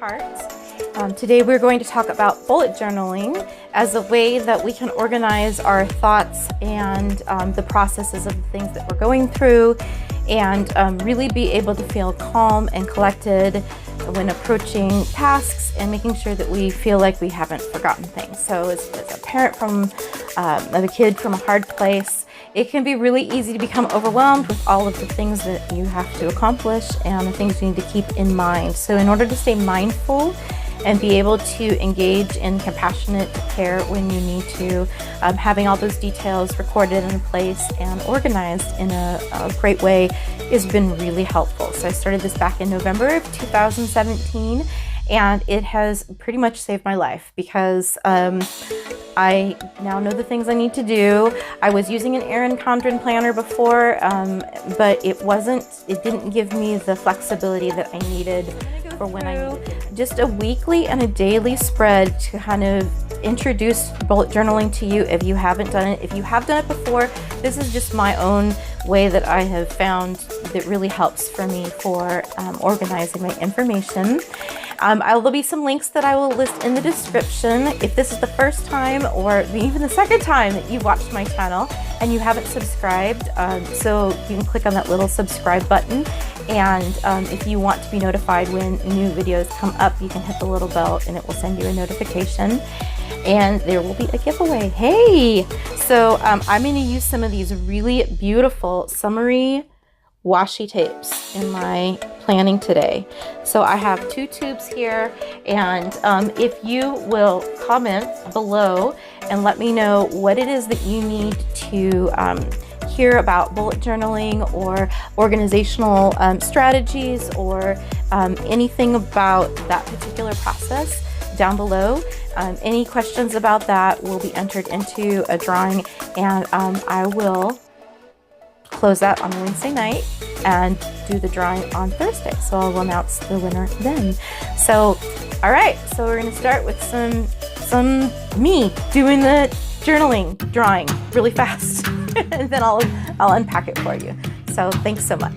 Hearts. Today we're going to talk about bullet journaling as a way that we can organize our thoughts and the processes of the things that we're going through, and really be able to feel calm and collected when approaching tasks, and making sure that we feel like we haven't forgotten things. So as a parent of a kid from a hard place, it can be really easy to become overwhelmed with all of the things that you have to accomplish and the things you need to keep in mind. So in order to stay mindful and be able to engage in compassionate care when you need to, having all those details recorded in place and organized in a great way has been really helpful. So I started this back in November of 2017, and it has pretty much saved my life because I now know the things I need to do. I was using an Erin Condren planner before, but it didn't give me the flexibility that I needed for when I needed it. Just a weekly and a daily spread to kind of introduce bullet journaling to you if you haven't done it. If you have done it before, this is just my own way that I have found that really helps for me for organizing my information. There'll be some links that I will list in the description. If this is the first time or even the second time that you've watched my channel and you haven't subscribed, so you can click on that little subscribe button, and if you want to be notified when new videos come up, you can hit the little bell and it will send you a notification, and there will be a giveaway. Hey! So I'm going to use some of these really beautiful summery washi tapes in my planning today. So I have 2 tubes here, and if you will comment below and let me know what it is that you need to hear about bullet journaling or organizational strategies, or anything about that particular process down below. Any questions about that will be entered into a drawing, and I will close that on Wednesday night and do the drawing on Thursday. So I'll announce the winner then. So, all right, so we're gonna start with some me doing the journaling drawing really fast and then I'll unpack it for you. So thanks so much.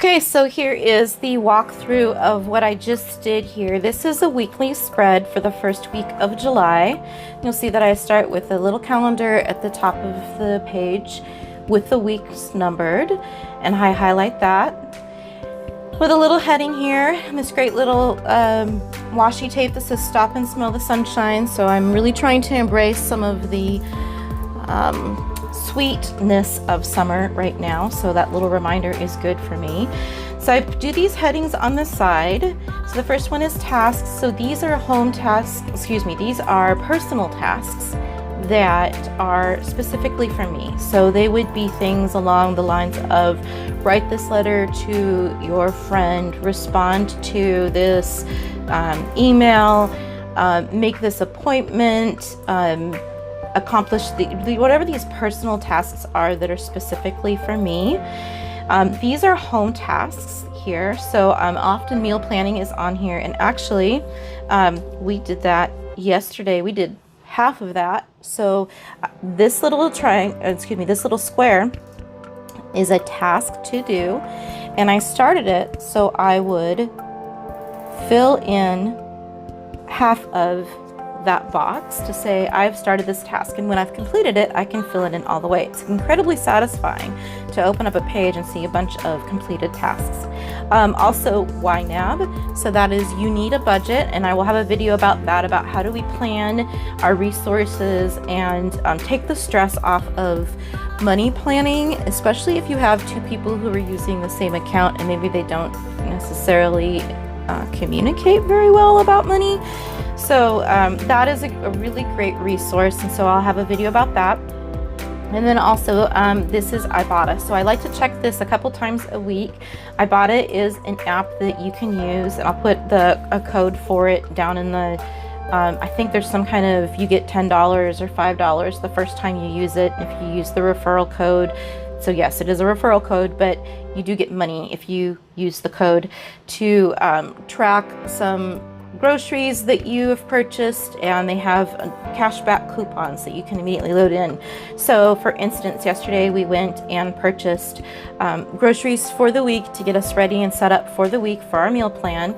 Okay, so here is the walkthrough of what I just did here. This is a weekly spread for the first week of July. You'll see that I start with a little calendar at the top of the page with the weeks numbered, and I highlight that with a little heading here and this great little washi tape that says "Stop and Smell the Sunshine." So I'm really trying to embrace some of the sweetness of summer right now, so that little reminder is good for me. So I do these headings on the side. So the first one is tasks. So these are home tasks, these are personal tasks that are specifically for me. So they would be things along the lines of write this letter to your friend, respond to this email, make this appointment, accomplish whatever these personal tasks are that are specifically for me. These are home tasks here. So often meal planning is on here, and actually we did that yesterday. We did half of that. So this little this little square is a task to do, and I started it so I would fill in half of that box to say I've started this task, and when I've completed it I can fill it in all the way. It's incredibly satisfying to open up a page and see a bunch of completed tasks. Also YNAB, so that is you need a budget, and I will have a video about that, about how do we plan our resources and take the stress off of money planning, especially if you have two people who are using the same account and maybe they don't necessarily communicate very well about money. So that is a really great resource, and so I'll have a video about that. And then also this is Ibotta. So I like to check this a couple times a week. Ibotta is an app that you can use, and I'll put a code for it down in the I think there's some kind of, you get $10 or $5 the first time you use it if you use the referral code. So yes, it is a referral code, but you do get money if you use the code to track some groceries that you have purchased, and they have cashback coupons that you can immediately load in. So for instance, yesterday we went and purchased groceries for the week to get us ready and set up for the week for our meal plan.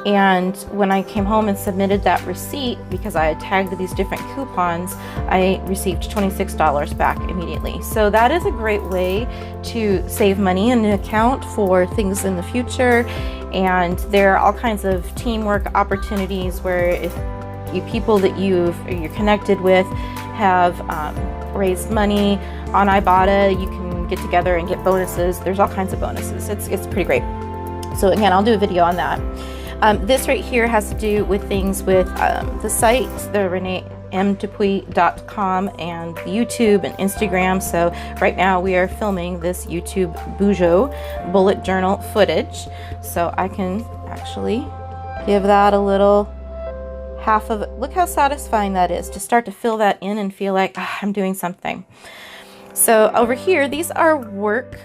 And when I came home and submitted that receipt, because I had tagged these different coupons, I received $26 back immediately. So that is a great way to save money in an account for things in the future. And there are all kinds of teamwork opportunities where if people that you're connected with have raised money on Ibotta, you can get together and get bonuses. There's all kinds of bonuses. It's pretty great. So again, I'll do a video on that. This right here has to do with things with the site, the reneemdupuy.com, and YouTube and Instagram. So right now we are filming this YouTube Bujo bullet journal footage. So I can actually give that a little half of it. Look how satisfying that is to start to fill that in and feel like I'm doing something. So over here, these are work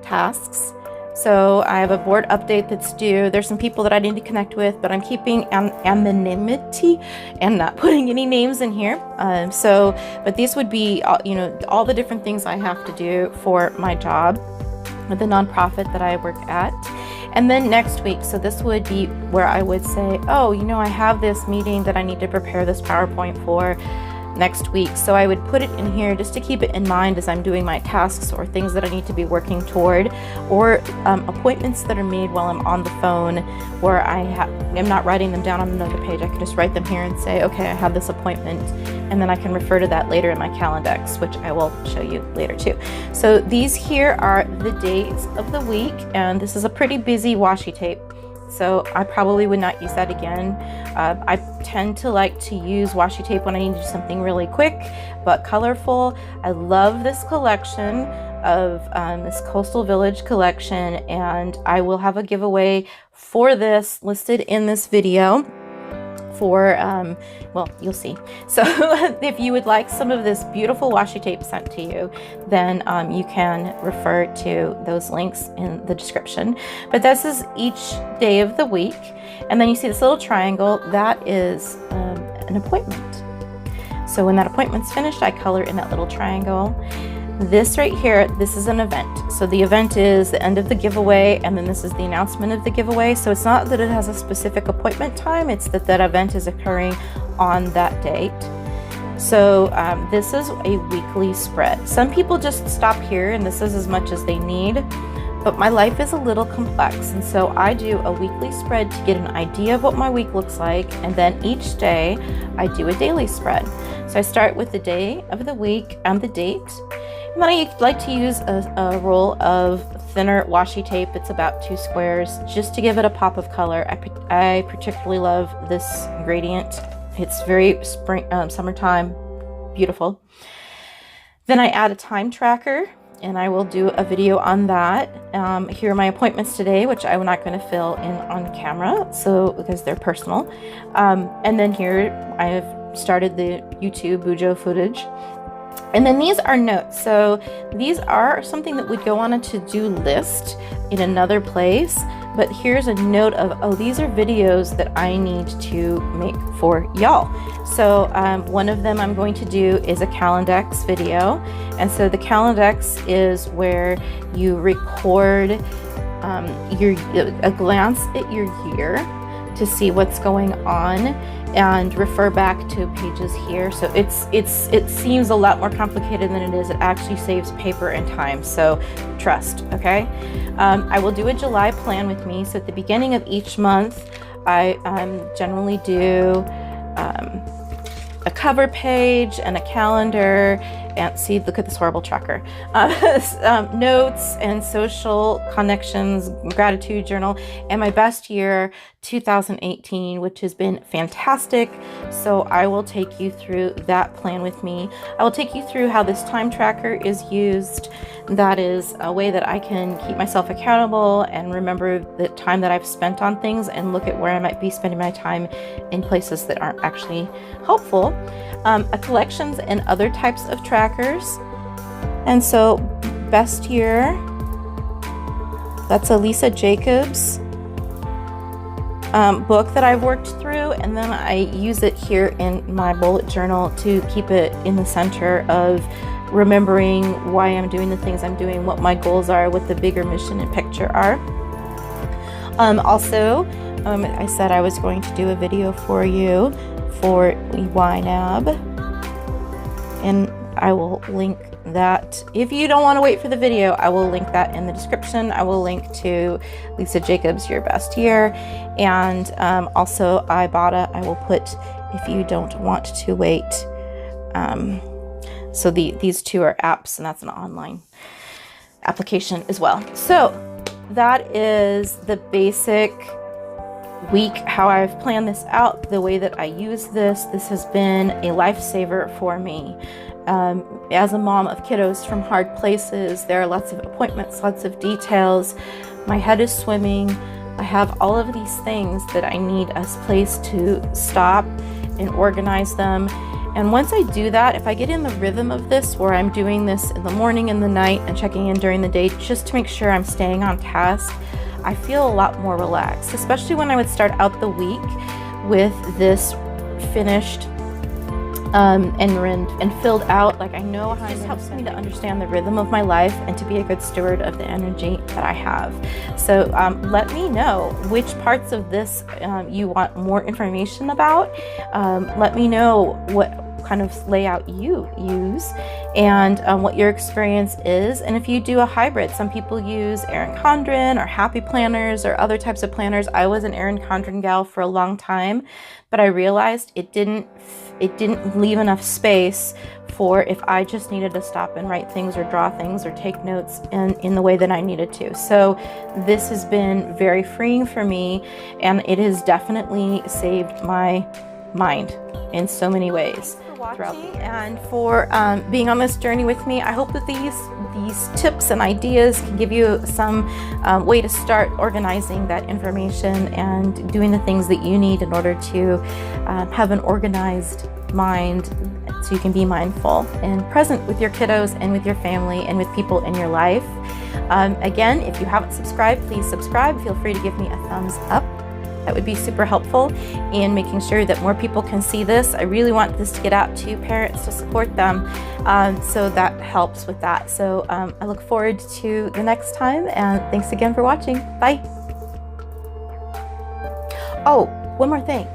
tasks. So I have a board update that's due. There's some people that I need to connect with, but I'm keeping anonymity and not putting any names in here. But these would be, all the different things I have to do for my job with the nonprofit that I work at. And then next week, so this would be where I would say, oh, I have this meeting that I need to prepare this PowerPoint for next week. So I would put it in here just to keep it in mind as I'm doing my tasks or things that I need to be working toward, or appointments that are made while I'm on the phone where I'm not writing them down on another page. I can just write them here and say, okay, I have this appointment, and then I can refer to that later in my Calendex, which I will show you later too. So these here are the days of the week, and this is a pretty busy washi tape. So I probably would not use that again. I tend to like to use washi tape when I need to do something really quick but colorful. I love this collection of this Coastal Village collection, and I will have a giveaway for this listed in this video for, well, you'll see. So if you would like some of this beautiful washi tape sent to you, then you can refer to those links in the description. But this is each day of the week. And then you see this little triangle, that is an appointment. So when that appointment's finished, I color in that little triangle. This right here, this is an event. So the event is the end of the giveaway, and then this is the announcement of the giveaway. So it's not that it has a specific appointment time, it's that that event is occurring on that date. So this is a weekly spread. Some people just stop here and this is as much as they need, but my life is a little complex, and so I do a weekly spread to get an idea of what my week looks like, and then each day I do a daily spread. So I start with the day of the week and the date, and then I like to use a roll of thinner washi tape. It's about 2 squares, just to give it a pop of color. I particularly love this gradient. It's very spring, summertime, beautiful. Then I add a time tracker, and I will do a video on that. Here are my appointments today, which I'm not going to fill in on camera, so because they're personal. And then here I have started the YouTube Bujo footage. And then these are notes. So these are something that would go on a to-do list in another place. But here's a note of, oh, these are videos that I need to make for y'all. So one of them I'm going to do is a Calendex video. And so the Calendex is where you record a glance at your year to see what's going on and refer back to pages here. So it seems a lot more complicated than it is. It actually saves paper and time, so trust, okay? I will do a July plan with me. So at the beginning of each month, I generally do a cover page and a calendar, and see, look at this horrible tracker, notes and social connections, gratitude journal, and my best year 2018, which has been fantastic. So I will take you through that plan with me. I will take you through how this time tracker is used. That is a way that I can keep myself accountable and remember the time that I've spent on things and look at where I might be spending my time in places that aren't actually helpful. A collections and other types of trackers. And so best year, that's a Lisa Jacobs book that I've worked through, and then I use it here in my bullet journal to keep it in the center of remembering why I'm doing the things I'm doing, what my goals are, what the bigger mission and picture are. Also, I said I was going to do a video for you for YNAB, and I will link that. If you don't want to wait for the video, I will link that in the description. I will link to Lisa Jacobs' Your Best Year, and also I will put If You Don't Want to Wait. So these two are apps, and that's an online application as well. So that is the basic week, how I've planned this out, the way that I use this. This has been a lifesaver for me. As a mom of kiddos from hard places, there are lots of appointments, lots of details. My head is swimming. I have all of these things that I need a place to stop and organize them. And once I do that, if I get in the rhythm of this, where I'm doing this in the morning and the night and checking in during the day just to make sure I'm staying on task, I feel a lot more relaxed, especially when I would start out the week with this finished and filled out. Like, I know how it helps me to understand the rhythm of my life and to be a good steward of the energy that I have. So let me know which parts of this you want more information about. Let me know what kind of layout you use and what your experience is. And if you do a hybrid, some people use Erin Condren or Happy Planners or other types of planners. I was an Erin Condren gal for a long time, but I realized it didn't leave enough space for if I just needed to stop and write things or draw things or take notes in the way that I needed to. So this has been very freeing for me, and it has definitely saved my mind in so many ways. Watching and for being on this journey with me. I hope that these tips and ideas can give you some way to start organizing that information and doing the things that you need in order to have an organized mind, so you can be mindful and present with your kiddos and with your family and with people in your life. Again, if you haven't subscribed, please subscribe. Feel free to give me a thumbs up. That would be super helpful in making sure that more people can see this. I really want this to get out to parents to support them, so that helps with that. So I look forward to the next time, and thanks again for watching. Bye. Oh, one more thing.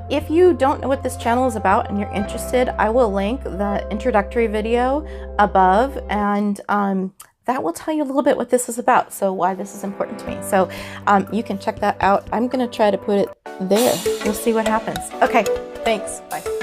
If you don't know what this channel is about and you're interested, I will link the introductory video above, and that will tell you a little bit what this is about, so why this is important to me. So you can check that out. I'm going to try to put it there. We'll see what happens. Okay, thanks. Bye.